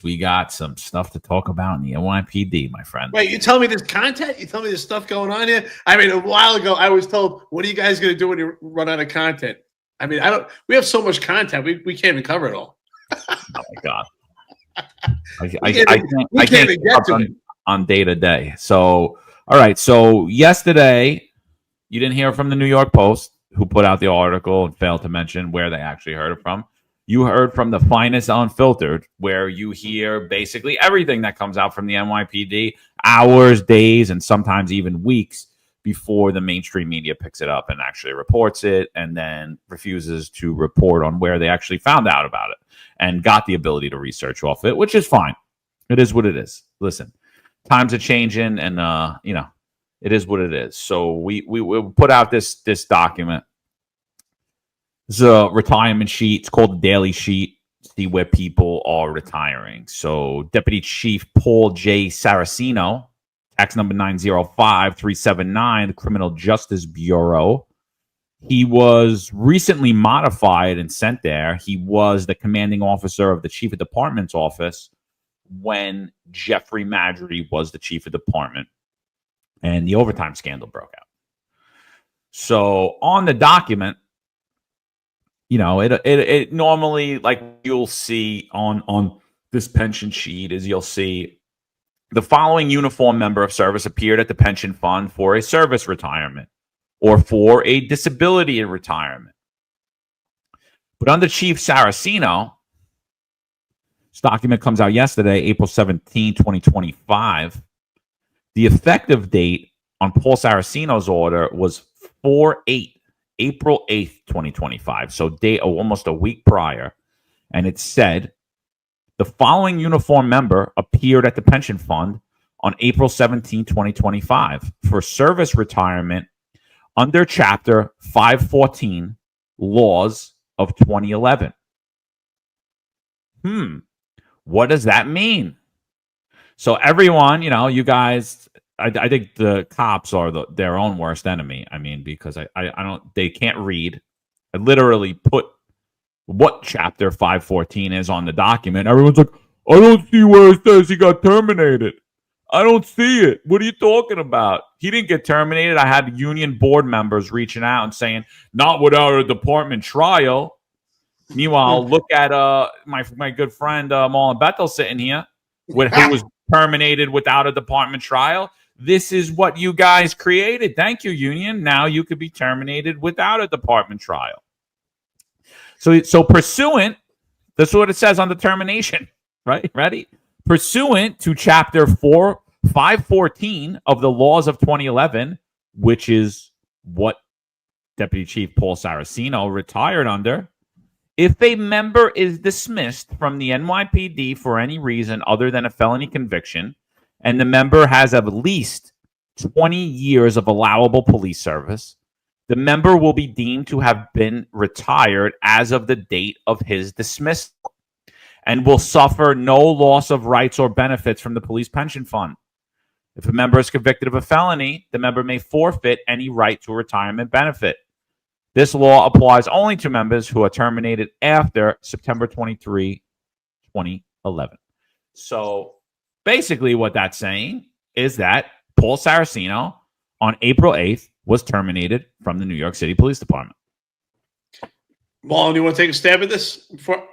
We got some stuff to talk about in the NYPD, my friend. Wait, you tell me there's content? You tell me there's stuff going on here? I mean, a while ago, I was told, what are you guys going to do when you run out of content? I mean, we have so much content. We can't even cover it all. Oh, my God. I can't get to it on day to day. So, all right. So yesterday, you didn't hear from the New York Post, who put out the article and failed to mention where they actually heard it from. You heard from the Finest Unfiltered, where you hear basically everything that comes out from the NYPD, hours, days, and sometimes even weeks before the mainstream media picks it up and actually reports it, and then refuses to report on where they actually found out about it and got the ability to research off it, which is fine. It is what it is. Listen, times are changing, and it is what it is. So we put out this document. It's a retirement sheet. It's called the Daily Sheet. See where people are retiring. So Deputy Chief Paul J. Saraceno, tax number 905-379, the Criminal Justice Bureau. He was recently modified and sent there. He was the commanding officer of the Chief of Department's office when Jeffrey Madry was the Chief of Department and the overtime scandal broke out. So on the document, it normally, like you'll see on this pension sheet, is you'll see the following uniform member of service appeared at the pension fund for a service retirement or for a disability retirement. But under Chief Saraceno, this document comes out yesterday, April 17, 2025. The effective date on Paul Saraceno's order was April 8th, 2025. So almost a week prior. And it said, the following uniform member appeared at the pension fund on April 17, 2025 for service retirement under Chapter 514, Laws of 2011. What does that mean? So everyone, you guys, I think the cops are their own worst enemy. I mean, because they can't read. I literally put what Chapter 514 is on the document. Everyone's like, I don't see where it says he got terminated. I don't see it. What are you talking about? He didn't get terminated. I had union board members reaching out and saying, not without a department trial. Meanwhile, look at my good friend Marlon Bethel sitting here, who was terminated without a department trial. This is what you guys created. Thank you, union. Now you could be terminated without a department trial. So pursuant, that's what it says on the termination, right? Ready? Pursuant to Chapter 514 of the Laws of 2011, which is what Deputy Chief Paul Saraceno retired under, if a member is dismissed from the NYPD for any reason other than a felony conviction, and the member has at least 20 years of allowable police service, the member will be deemed to have been retired as of the date of his dismissal and will suffer no loss of rights or benefits from the police pension fund. If a member is convicted of a felony, the member may forfeit any right to a retirement benefit. This law applies only to members who are terminated after September 23, 2011. So basically what that's saying is that Paul Saraceno on April 8th was terminated from the New York City Police Department. Marlon, you want to take a stab at this before?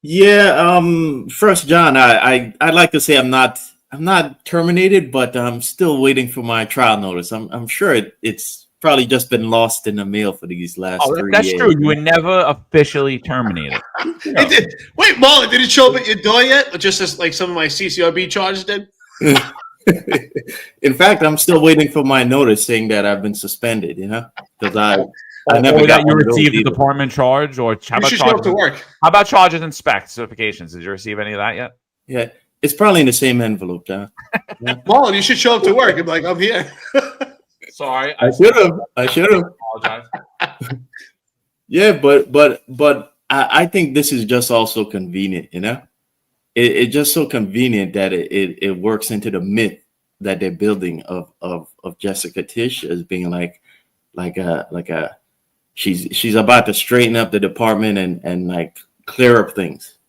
Yeah. First, John, I'd like to say I'm not terminated, but I'm still waiting for my trial notice. I'm sure it's probably just been lost in the mail for these last 3 years. That's true. You were never officially terminated. No. Wait, Marlon, did it show up at your door yet? Or just as like some of my CCRB charges did? In fact, I'm still waiting for my notice saying that I've been suspended, because I never got you received a department charge, or how about charges to work? How about charges and specifications? Did you receive any of that yet? Yeah, it's probably in the same envelope, John. Yeah. Marlon, you should show up to work and be like, I'm here. Sorry, I should have. Apologize. Yeah, but I think this is just also convenient, It's just so convenient that it works into the myth that they're building of Jessica Tisch as being like she's about to straighten up the department and like clear up things.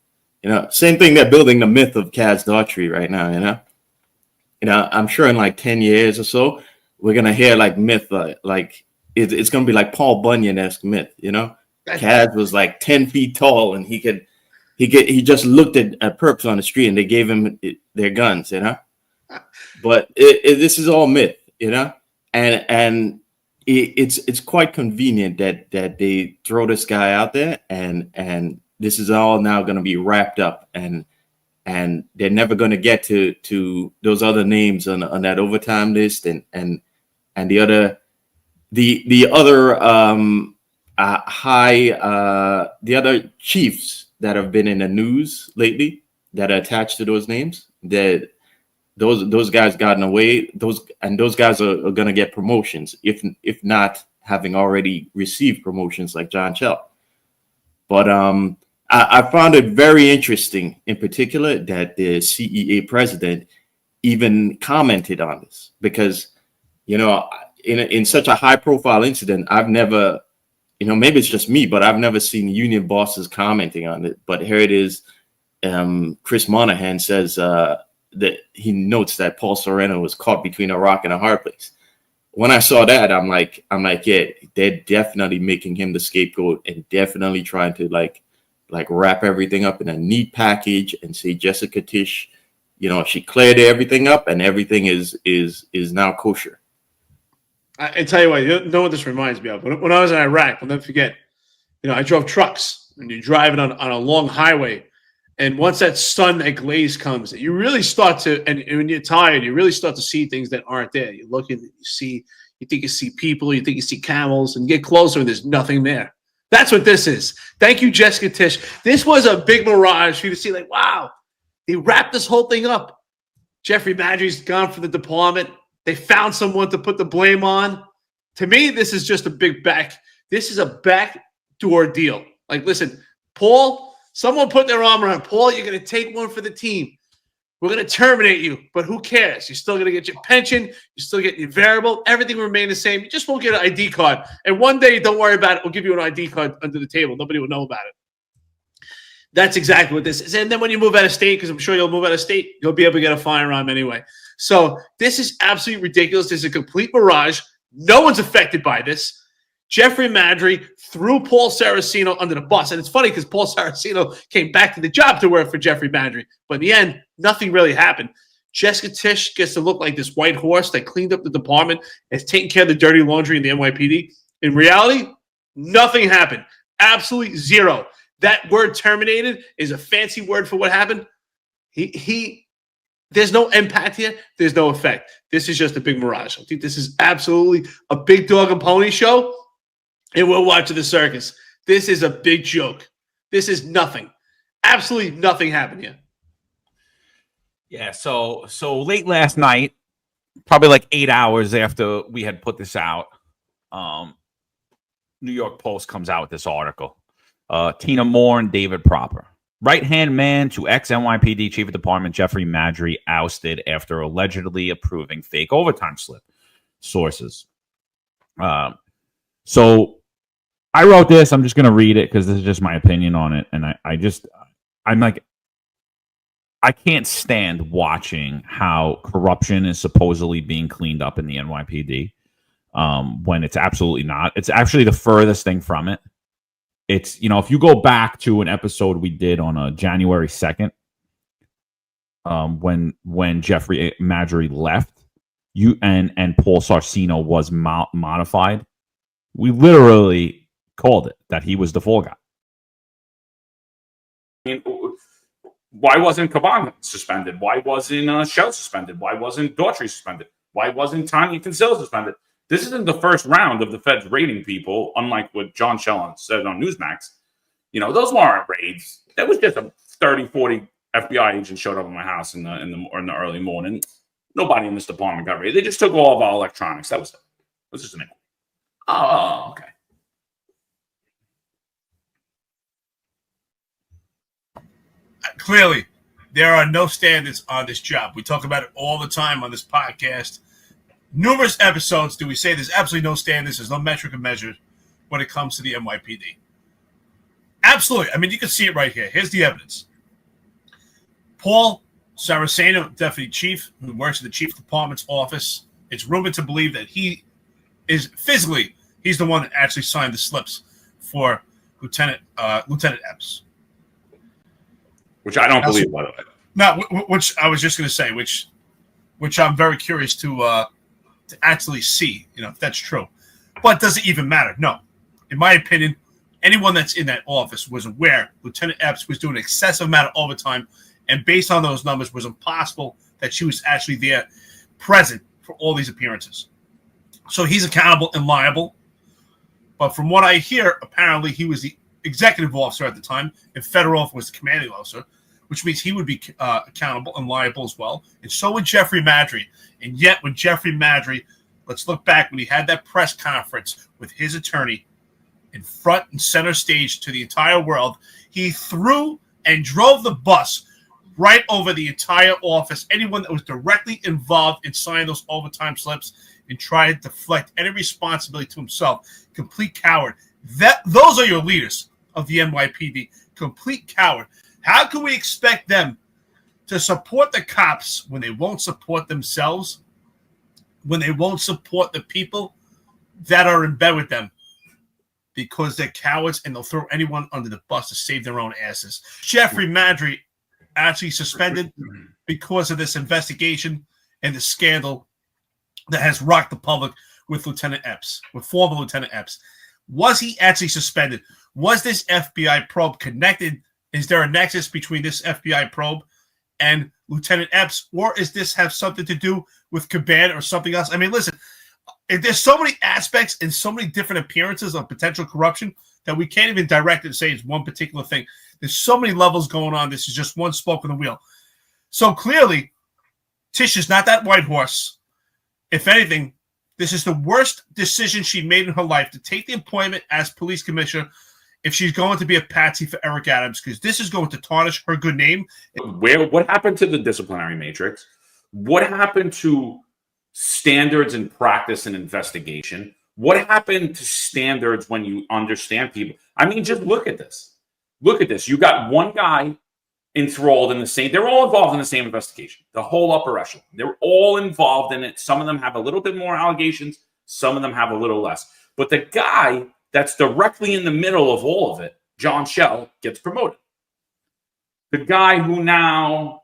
Same thing. They're building the myth of Kaz Daughtry right now. I'm sure in like 10 years or so, we're gonna hear like myth, like it's gonna be like Paul Bunyan-esque myth. Kaz was like 10 feet tall, and he just looked at perps on the street, and they gave him their guns. But this is all myth. And it's quite convenient that they throw this guy out there, and this is all now going to be wrapped up, and they're never going to get to those other names on that overtime list, and the other the other chiefs that have been in the news lately that are attached to those names, that those guys gotten away. Those guys are going to get promotions, if not having already received promotions like John Chell. But I found it very interesting, in particular, that the CEA president even commented on this, because in such a high profile incident, I've never, maybe it's just me, but I've never seen union bosses commenting on it. But here it is. Chris Monahan says that he notes that Paul Saraceno was caught between a rock and a hard place. When I saw that, I'm like, yeah, they're definitely making him the scapegoat, and definitely trying to like wrap everything up in a neat package and say Jessica Tisch, she cleared everything up and everything is now kosher. I tell you what, you know what this reminds me of? When I was in Iraq, I'll never forget, I drove trucks, and you're driving on a long highway. And once that sun, that glaze comes, you really start to, and when you're tired, you really start to see things that aren't there. You look and you think you see people, you think you see camels, and you get closer and there's nothing there. That's what this is. Thank you, Jessica Tisch. This was a big mirage for you to see, like, wow, they wrapped this whole thing up. Jeffrey Maddrey's gone from the department. They found someone to put the blame on. To me, this is just this is a backdoor deal. Like, listen, Paul, someone put their arm around Paul. You're going to take one for the team. We're going to terminate you, but who cares? You're still going to get your pension. You're still getting your variable. Everything will remain the same. You just won't get an ID card. And one day, don't worry about it. We'll give you an ID card under the table. Nobody will know about it. That's exactly what this is. And then when you move out of state, because I'm sure you'll move out of state, you'll be able to get a firearm anyway. So this is absolutely ridiculous. This is a complete mirage. No one's affected by this. Jeffrey Maddrey threw Paul Saraceno under the bus. And it's funny because Paul Saraceno came back to the job to work for Jeffrey Maddrey. But in the end, nothing really happened. Jessica Tisch gets to look like this white horse that cleaned up the department, is taking care of the dirty laundry in the NYPD. In reality, nothing happened. Absolutely zero. That word terminated is a fancy word for what happened. There's no impact here. There's no effect. This is just a big mirage. I think this is absolutely a big dog and pony show. And we're watching the circus. This is a big joke. This is nothing. Absolutely nothing happened here. Yeah, so late last night, probably like 8 hours after we had put this out, New York Post comes out with this article. Tina Moore and David Proper. Right-hand man to ex-NYPD Chief of Department Jeffrey Maddrey ousted after allegedly approving fake overtime slip. Sources. So I wrote this. I'm just going to read it because this is just my opinion on it. And I'm like, I can't stand watching how corruption is supposedly being cleaned up in the NYPD when it's absolutely not. It's actually the furthest thing from it. It's, if you go back to an episode we did on January 2nd, when Jeffrey Maddrey left, and Paul Saraceno was modified, we literally called it that he was the fall guy. I mean, why wasn't Caban suspended? Why wasn't Shell suspended? Why wasn't Daughtry suspended? Why wasn't Tanya Kinsella suspended? This isn't the first round of the feds raiding people, unlike what John Shell said on Newsmax. Those weren't raids. That was just a 30, 40 FBI agents showed up at my house in the early morning. Nobody in this department got raided. They just took all of our electronics. That was it. It was just an inquiry. Oh, okay. Clearly, there are no standards on this job. We talk about it all the time on this podcast. Numerous episodes do we say there's absolutely no standards, there's no metric of measure when it comes to the NYPD. Absolutely. I mean, you can see it right here. Here's the evidence. Paul Saraceno, deputy chief, who works in the chief department's office, it's rumored to believe that he is physically, he's the one that actually signed the slips for Lieutenant Epps. Which I don't believe, by the way. No, which I was just going to say, which I'm very curious to actually see, if that's true. But does it even matter? No. In my opinion, anyone that's in that office was aware Lieutenant Epps was doing an excessive amount of overtime, and based on those numbers, it was impossible that she was actually there, present for all these appearances. So he's accountable and liable. But from what I hear, apparently he was the executive officer at the time, and Fedorov was the commanding officer, which means he would be accountable and liable as well. And so would Jeffrey Maddrey. And yet when Jeffrey Maddrey, let's look back when he had that press conference with his attorney in front and center stage to the entire world, he threw and drove the bus right over the entire office, anyone that was directly involved in signing those overtime slips, and tried to deflect any responsibility to himself. Complete coward. Those are your leaders of the NYPD. Complete coward. How can we expect them to support the cops when they won't support themselves, when they won't support the people that are in bed with them? Because they're cowards and they'll throw anyone under the bus to save their own asses. Jeffrey Maddrey actually suspended because of this investigation and the scandal that has rocked the public with Lieutenant Epps, with former Lieutenant Epps. Was he actually suspended? Was this FBI probe connected? Is there a nexus between this FBI probe and Lieutenant Epps? Or is this have something to do with Caban or something else? I mean, listen, there's so many aspects and so many different appearances of potential corruption that we can't even direct it and say it's one particular thing. There's so many levels going on. This is just one spoke on the wheel. So clearly, Tish is not that white horse. If anything, this is the worst decision she made in her life, to take the appointment as police commissioner if she's going to be a patsy for Eric Adams, because this is going to tarnish her good name. What happened to the disciplinary matrix? What happened to standards in practice and investigation? What happened to standards when you understand people? I mean, just look at this. Look at this. You got one guy enthralled in the same, they're all involved in the same investigation, the whole upper echelon. They're all involved in it. Some of them have a little bit more allegations. Some of them have a little less. But the guy that's directly in the middle of all of it, John Schell, gets promoted. The guy who now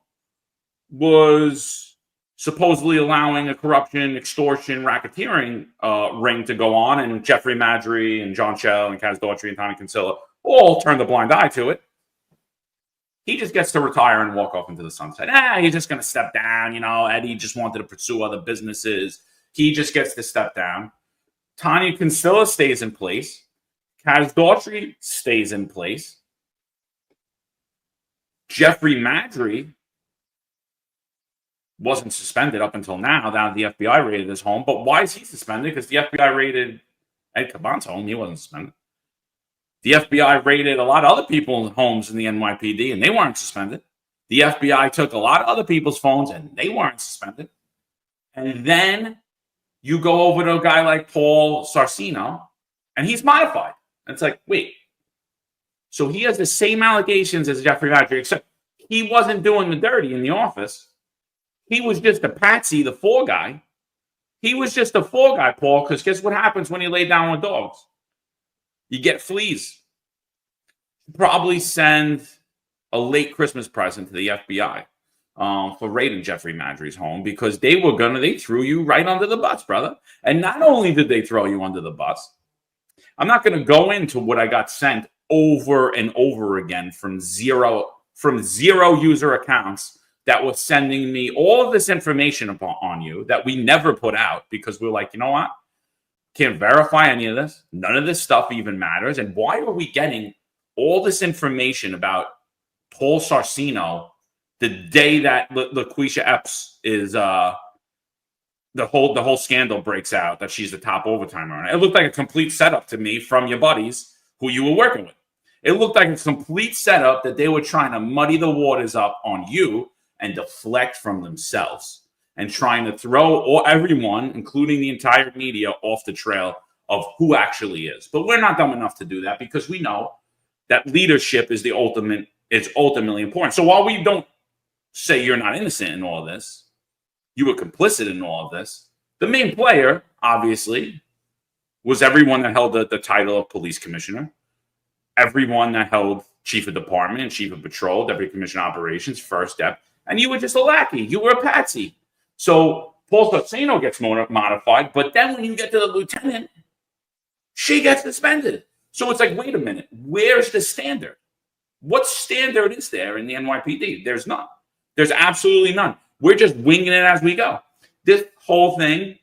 was supposedly allowing a corruption, extortion, racketeering ring to go on, and Jeffrey Maddrey and John Schell and Kaz Daughtry and Tommy Kinsella all turned a blind eye to it. He just gets to retire and walk off into the sunset. He's just going to step down. Eddie just wanted to pursue other businesses. He just gets to step down. Tanya Kinsella stays in place. Kaz Daughtry stays in place. Jeffrey Maddrey wasn't suspended up until now. Now the FBI raided his home. But why is he suspended? Because the FBI raided Ed Caban's home. He wasn't suspended. The FBI raided a lot of other people's homes in the NYPD, and they weren't suspended. The FBI took a lot of other people's phones, and they weren't suspended. And then you go over to a guy like Paul Saraceno, and he's modified. And it's like, wait. So he has the same allegations as Jeffrey Maddrey, except he wasn't doing the dirty in the office. He was just a patsy, the fall guy. He was just a fall guy, Paul, because guess what happens when you lay down with dogs? You get fleas. You probably send a late Christmas present to the FBI for raiding Jeffrey Maddrey's home, because they threw you right under the bus, brother. And not only did they throw you under the bus, I'm not going to go into what I got sent over and over again from zero user accounts that was sending me all of this information on you that we never put out, because we're like, you know what? Can't verify any of this. None of this stuff even matters. And why are we getting all this information about Paul Saraceno the day that LaQuisha Epps is the whole scandal breaks out that she's the top overtime earner? It looked like a complete setup to me from your buddies who you were working with. It looked like a complete setup that they were trying to muddy the waters up on you and deflect from themselves, and trying to throw everyone, including the entire media, off the trail of who actually is. But we're not dumb enough to do that, because we know that leadership is ultimately important. So while we don't say you're not innocent in all of this. You were complicit in all of this. The main player, obviously, was everyone that held the title of police commissioner, everyone that held chief of department and chief of patrol, deputy commissioner of operations, first step, and you were just a lackey. You were a patsy. So Paul Saraceno gets modified, but then when you get to the lieutenant, she gets suspended. So it's like, wait a minute, where's the standard? What standard is there in the NYPD? There's none. There's absolutely none. We're just winging it as we go. This whole thing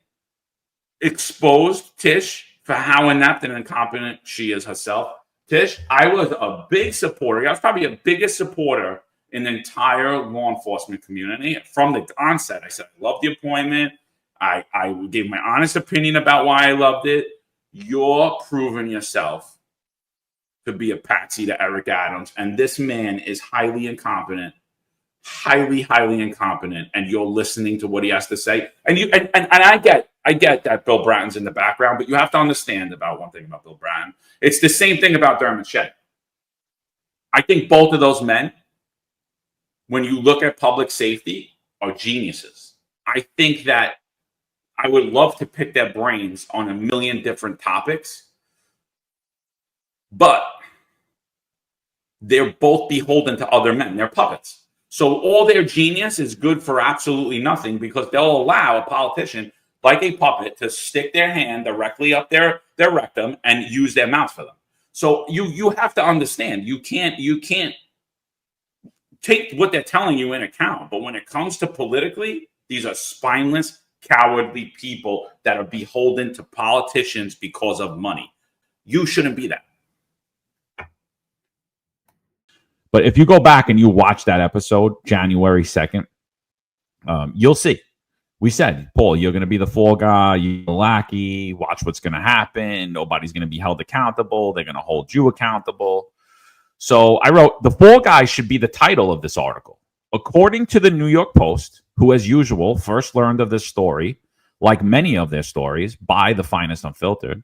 exposed Tish for how inept and incompetent she is herself. Tish, I was a big supporter. I was probably the biggest supporter in the entire law enforcement community. From the onset, I said, I love the appointment. I gave my honest opinion about why I loved it. You're proving yourself to be a patsy to Eric Adams. And this man is highly incompetent, highly incompetent. And you're listening to what he has to say. And I get that Bill Bratton's in the background, but you have to understand about one thing about Bill Bratton. It's the same thing about Dermot Shea. I think both of those men, when you look at public safety, are geniuses. I think that I would love to pick their brains on a million different topics, but they're both beholden to other men. They're puppets. So all their genius is good for absolutely nothing because they'll allow a politician like a puppet to stick their hand directly up their rectum and use their mouth for them. So you have to understand, you can't take what they're telling you in account. But when it comes to politically, these are spineless, cowardly people that are beholden to politicians because of money. You shouldn't be that. But if you go back and you watch that episode, January 2nd, you'll see. We said, Paul, you're going to be the fall guy. You're the lackey. Watch what's going to happen. Nobody's going to be held accountable. They're going to hold you accountable. So I wrote, the fall guy should be the title of this article. According to the New York Post, who, as usual, first learned of this story, like many of their stories, by the Finest Unfiltered,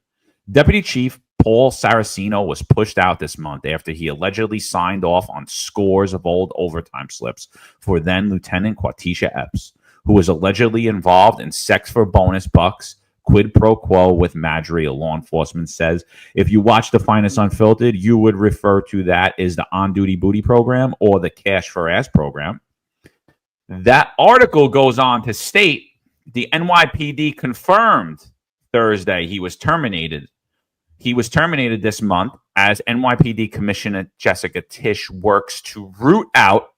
Deputy Chief Paul Saraceno was pushed out this month after he allegedly signed off on scores of old overtime slips for then Lieutenant Quatisha Epps, who was allegedly involved in sex for bonus bucks, quid pro quo with Marjorie, a law enforcement says. If you watch the Finest Unfiltered, you would refer to that as the on-duty booty program or the cash for ass program. That article goes on to state the NYPD confirmed Thursday he was terminated. He was terminated this month as NYPD Commissioner Jessica Tisch works to root out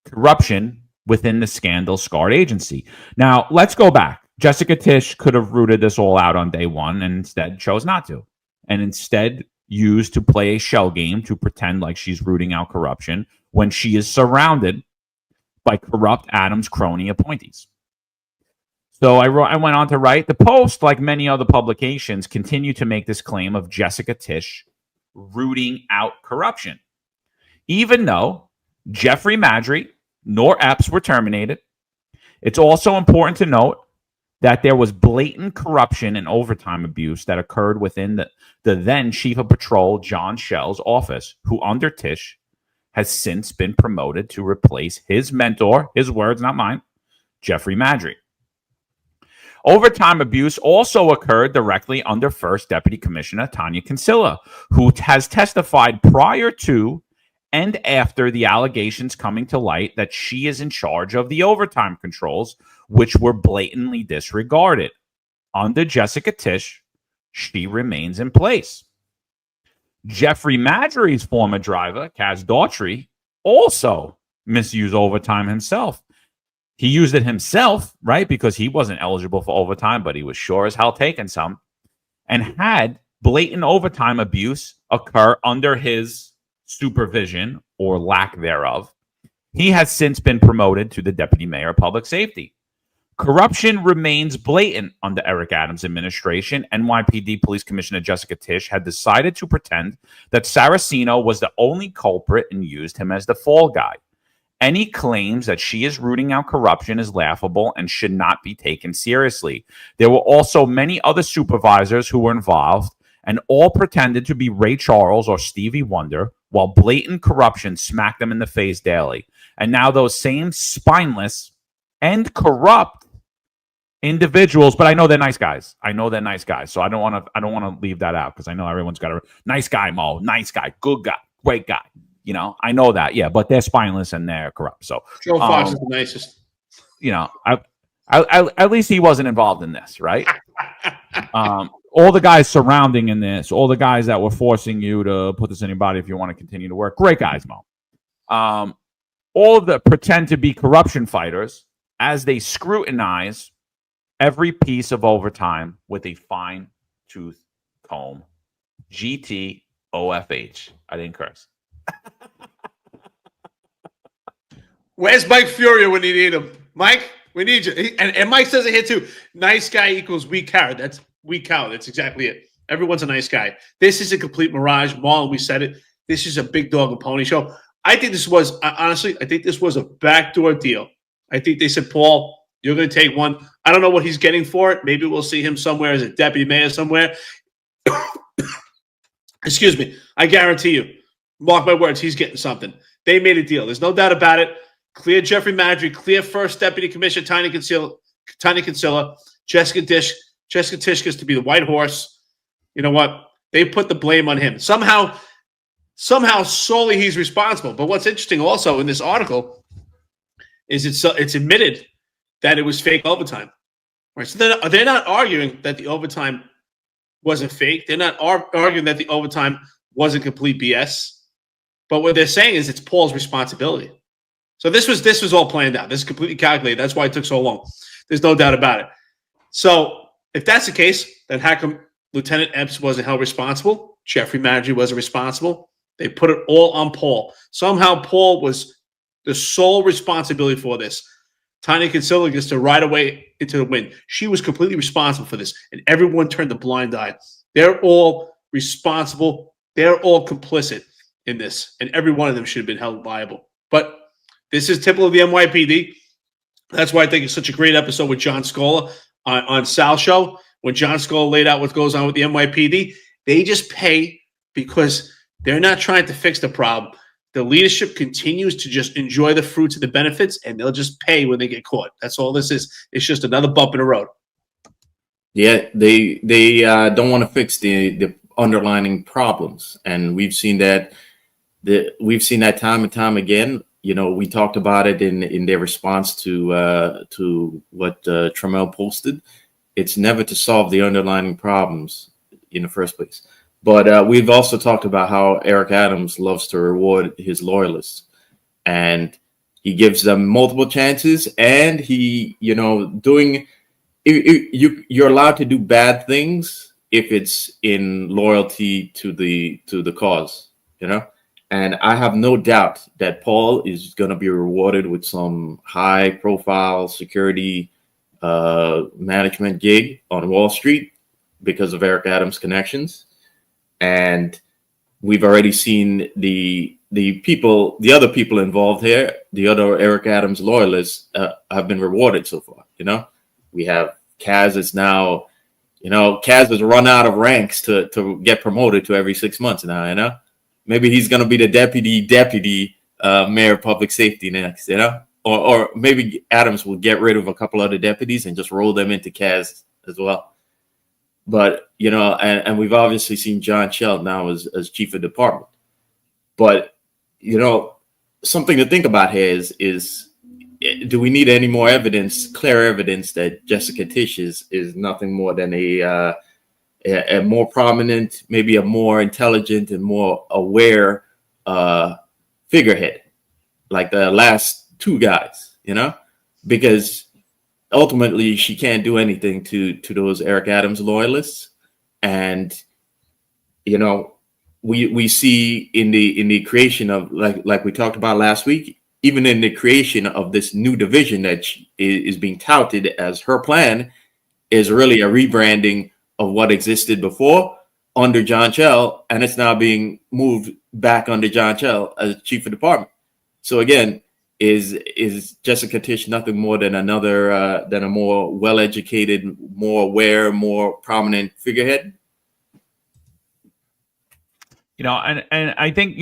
corruption within the scandal-scarred agency. Now, let's go back. Jessica Tisch could have rooted this all out on day one and instead chose not to. And instead used to play a shell game to pretend like she's rooting out corruption when she is surrounded by corrupt Adams crony appointees. So I went on to write, the Post, like many other publications, continue to make this claim of Jessica Tisch rooting out corruption. Even though Jeffrey Marjorie nor Epps were terminated, it's also important to note that there was blatant corruption and overtime abuse that occurred within the then Chief of Patrol, John Schell's office, who under Tisch has since been promoted to replace his mentor, his words, not mine, Jeffrey Marjorie. Overtime abuse also occurred directly under First Deputy Commissioner Tanya Kinsella, who has testified prior to and after the allegations coming to light that she is in charge of the overtime controls, which were blatantly disregarded. Under Jessica Tisch, she remains in place. Jeffrey Marjorie's former driver, Kaz Daughtry, also misused overtime himself. He used it himself, right, because he wasn't eligible for overtime, but he was sure as hell taking some, and had blatant overtime abuse occur under his supervision or lack thereof. He has since been promoted to the Deputy Mayor of Public Safety. Corruption remains blatant under Eric Adams' administration. NYPD Police Commissioner Jessica Tisch had decided to pretend that Saraceno was the only culprit and used him as the fall guy. Any claims that she is rooting out corruption is laughable and should not be taken seriously. There were also many other supervisors who were involved and all pretended to be Ray Charles or Stevie Wonder while blatant corruption smacked them in the face daily. And now those same spineless and corrupt individuals, but I know they're nice guys. So I don't want to leave that out because I know everyone's got a nice guy, Mo, nice guy, good guy, great guy. You know, I know that, yeah, but they're spineless and they're corrupt. So Joe Fox is the nicest. You know, I at least he wasn't involved in this, right? All the guys surrounding in this, all the guys that were forcing you to put this in your body if you want to continue to work, great guys, Mo. All of the pretend to be corruption fighters as they scrutinize every piece of overtime with a fine tooth comb. GTOFH. I didn't curse. Where's Mike Furia when you need him? Mike, we need you. And Mike says it here too. Nice guy equals weak coward. That's weak coward. That's exactly it. Everyone's a nice guy. This is a complete mirage. Marlon, we said it. This is a big dog and pony show. I think this was, honestly, I think this was a backdoor deal. I think they said, Paul, you're going to take one. I don't know what he's getting for it. Maybe we'll see him somewhere as a deputy mayor somewhere. Excuse me. I guarantee you, mark my words, he's getting something. They made a deal. There's no doubt about it. Clear Jeffrey Madry, clear first deputy commissioner, Tiny Kinsella, Jessica Tishkus to be the white horse. You know what? They put the blame on him. Somehow solely he's responsible. But what's interesting also in this article is it's admitted that it was fake overtime. Right? So they're not arguing that the overtime wasn't fake. They're not arguing that the overtime wasn't complete BS. But what they're saying is it's Paul's responsibility. So this was all planned out. This is completely calculated. That's why it took so long. There's no doubt about it. So if that's the case, then how come Lieutenant Epps wasn't held responsible? Jeffrey Madry wasn't responsible. They put it all on Paul. Somehow Paul was the sole responsibility for this. Tiny Kinsella gets to ride away into the wind. She was completely responsible for this, and everyone turned a blind eye. They're all responsible. They're all complicit in this, and every one of them should have been held liable. But this is typical of the NYPD. That's why I think it's such a great episode with John Scola on Sal's show. When John Scola laid out what goes on with the NYPD, they just pay because they're not trying to fix the problem. The leadership continues to just enjoy the fruits of the benefits, and they'll just pay when they get caught. That's all this is. It's just another bump in the road. Yeah, they don't want to fix the underlying problems, and we've seen that. We've seen that time and time again. You know, we talked about it in their response to what Trammell posted. It's never to solve the underlying problems in the first place. But we've also talked about how Eric Adams loves to reward his loyalists, and he gives them multiple chances. And he, you know, you're allowed to do bad things if it's in loyalty to the cause, you know. And I have no doubt that Paul is going to be rewarded with some high-profile security management gig on Wall Street because of Eric Adams' connections. And we've already seen the other people involved here, the other Eric Adams loyalists have been rewarded so far. You know, we have Kaz is now, you know, Kaz has run out of ranks to get promoted to every 6 months now, you know. Maybe he's going to be the deputy mayor of public safety next, you know, or maybe Adams will get rid of a couple other deputies and just roll them into Kaz as well. But, you know, and we've obviously seen John Schell now as chief of department. But, you know, something to think about here is do we need any more evidence, clear evidence that Jessica Tisch is nothing more than a more prominent, maybe a more intelligent and more aware figurehead, like the last two guys, you know, because ultimately she can't do anything to those Eric Adams loyalists. And, you know, we see in the creation of, like we talked about last week, even in the creation of this new division that is being touted as her plan is really a rebranding of what existed before under John Schell, and it's now being moved back under John Schell as chief of department. So again, is Jessica Tisch nothing more than than a more well-educated, more aware, more prominent figurehead? And I think,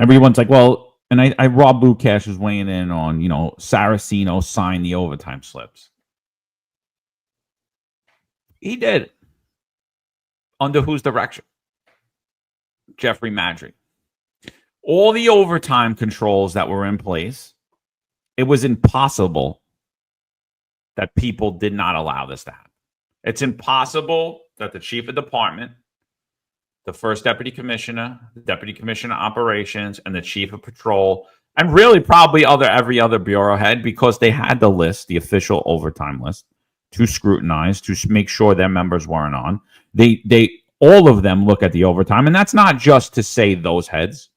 everyone's like, well, and I Rob Lukash is weighing in on, Saraceno signed the overtime slips. He did. Under whose direction? Jeffrey Madry. All the overtime controls that were in place, it was impossible that people did not allow this to happen. It's impossible that the chief of department, the first deputy commissioner, the deputy commissioner of operations, and the chief of patrol, and really probably every other bureau head, because they had the list, the official overtime list, to scrutinize, to make sure their members weren't on. They all of them look at the overtime, and that's not just to say those heads,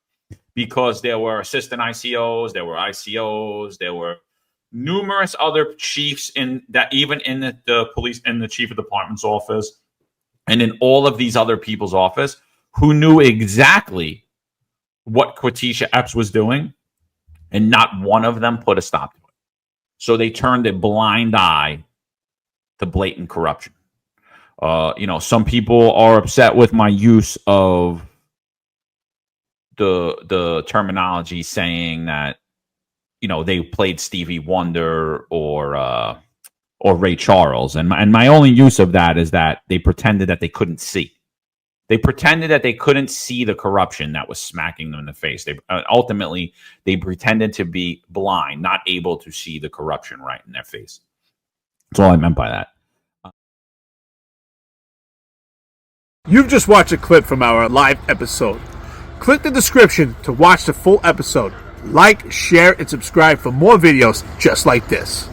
because there were assistant ICOs, there were ICOs, there were numerous other chiefs in that, even in the police, in the chief of department's office, and in all of these other people's office, who knew exactly what Quatisha Epps was doing, and not one of them put a stop to it. So they turned a blind eye to blatant corruption. Some people are upset with my use of the terminology, saying that they played Stevie Wonder or Ray Charles, and my only use of that is that they pretended that they couldn't see. They pretended that they couldn't see the corruption that was smacking them in the face. Ultimately, they pretended to be blind, not able to see the corruption right in their face. That's all I meant by that. You've just watched a clip from our live episode. Click the description to watch the full episode. Like, share, and subscribe for more videos just like this.